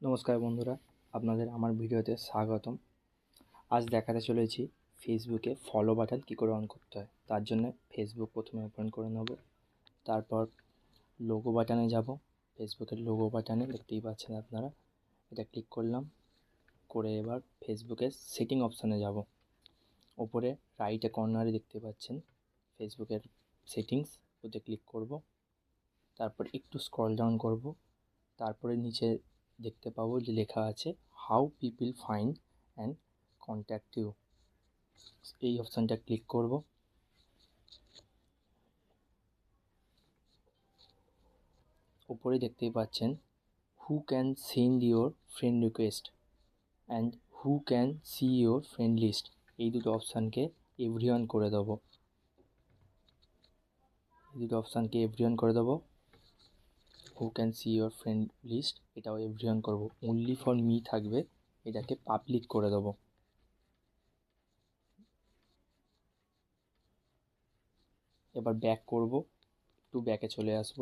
নমস্কার বন্ধুরা, আপনাদের আমার ভিডিওতে স্বাগতম। আজ দেখাতে চলেছি ফেসবুকে ফলো বাটন কী করে অন করতে হয়। তার জন্য ফেসবুক প্রথমে ওপেন করে নেব, তারপর লোগো বাটনে যাব। ফেসবুকের লোগো বাটনে দেখতেই পাচ্ছেন আপনারা, এটা ক্লিক করলাম। করে এবার ফেসবুকের সেটিং অপশানে যাব। ওপরে রাইটে কর্নারে দেখতে পাচ্ছেন ফেসবুকের সেটিংস, ওতে ক্লিক করব। তারপর একটু স্ক্রল ডাউন করব, তারপরে নিচে দেখতে পাবো যে লেখা আছে how people find and contact you. এই অপশানটা ক্লিক করব। উপরে দেখতেই পাচ্ছেন who can send your friend request and who can see your friend list. এই দুটো অপশানকে এভরিওয়ান করে দেবো। Who can see your friend list এটাও এভরিওয়ান করব। অনলি ফর মি থাকবে, এটাকে পাবলিক করে দেবো। এবার ব্যাক করব, একটু ব্যাকে চলে আসব,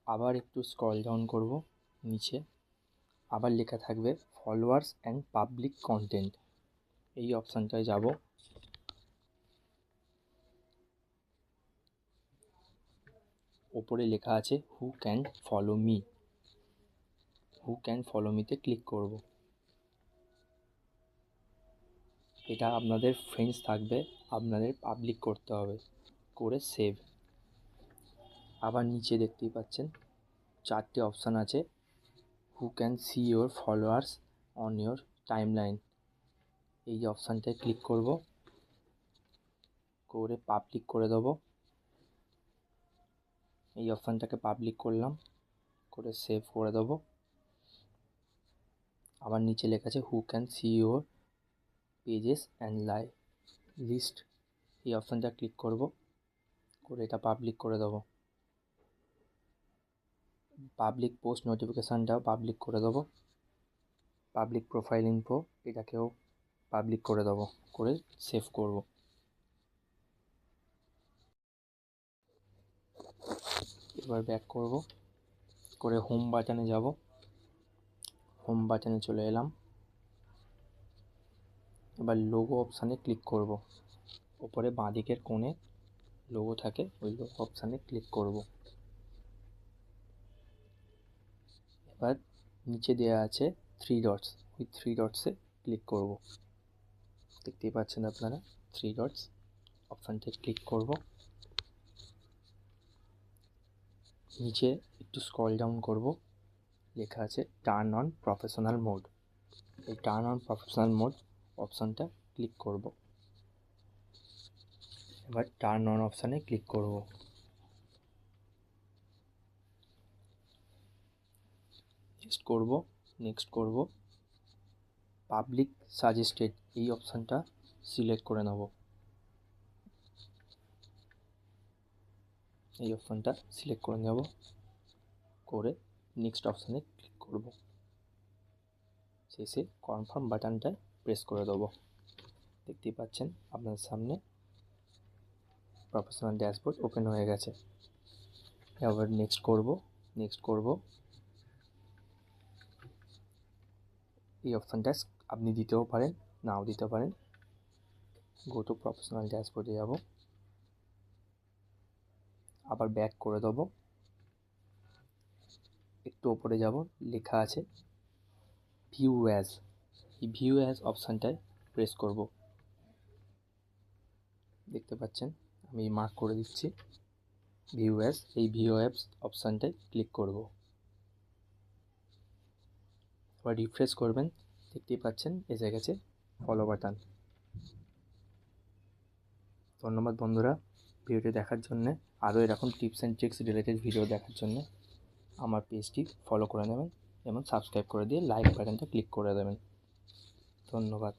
আবার একটু স্ক্রল ডাউন করব। নিচে আবার লেখা থাকবে ফলোয়ার্স অ্যান্ড পাবলিক কন্টেন্ট, এই অপশানটায় যাব। ওপরে লেখা আছে হু ক্যান ফলো মিতে ক্লিক করব। এটা আপনাদের ফ্রেন্ডস থাকবে, আপনাদের পাবলিক করতে হবে, করে সেভ। আবার নিচে দেখতেই পাচ্ছেন 4টে অপশান আছে। Who can see your followers on your timeline, এই অপশানটায় ক্লিক করব, করে পাবলিক করে দেবো। এই অপশানটাকে পাবলিক করলাম, করে সেভ করে দেবো। আবার নিচে লেখা আছে who can see your pages and list, এই অপশানটা ক্লিক করব, করে এটা পাবলিক করে দেবো। পাবলিক পোস্ট নোটিফিকেশানটাও পাবলিক করে দেবো। পাবলিক প্রোফাইল ইনফো এটাকেও পাবলিক করে দেবো, করে সেভ করব। এবার ব্যাক করব, করে হোম বাটনে যাব। হোম বাটনে চলে এলাম। এবার লোগো অপশানে ক্লিক করব। ওপরে বাঁদিকের কোণে লোগো থাকে, ওই লোগো অপশানে ক্লিক করব। এবার নিচে দেওয়া আছে 3 ডটস, ওই 3 ডটসে ক্লিক করব। দেখতেই পাচ্ছেন আপনারা 3 ডটস অপশানটায় ক্লিক করব। নিচে একটু স্ক্রল ডাউন করব, লেখা আছে টার্ন অন প্রফেশনাল মোড। এই টার্ন অন প্রফেশনাল মোড অপশানটা ক্লিক করব। এবার টার্ন অন অপশানে ক্লিক করব। নেক্সট করব। পাবলিক সাজেস্টেড এই অপশানটা সিলেক্ট করে নেব। এই অপশানটা সিলেক্ট করে নেব, করে নেক্সট অপশানে ক্লিক করব। শেষে কনফার্ম বাটনটায় প্রেস করে দেবো। দেখতেই পাচ্ছেন আপনার সামনে প্রফেশনাল ড্যাশবোর্ড ওপেন হয়ে গেছে। এবার নেক্সট করব। এই অপশানটা আপনি দিতেও পারেন, নাও দিতে পারেন। গো টু প্রফেশনাল ড্যাশবোর্ডে যাব, আবার ব্যাক করে দেবো। একটু ওপরে যাব, লেখা আছে ভিউ অ্যাজ, এই ভিউ অ্যাজ অপশানটায় প্রেস করব। দেখতে পাচ্ছেন আমি মার্ক করে দিচ্ছি ভিউ অ্যাজ, এই ভিউ অ্যাজ অপশানটায় ক্লিক করব। এবার রিফ্রেশ করবেন, দেখতেই পাচ্ছেন এসে গেছে ফলো বাটন। ধন্যবাদ বন্ধুরা ভিডিওটি দেখার জন্যে। আরও এরকম tips and tricks related video দেখার জন্য আমার পেজটি ফলো করে নেবেন এবং সাবস্ক্রাইব করে দিয়ে লাইক বাটনটা ক্লিক করে দেবেন। ধন্যবাদ।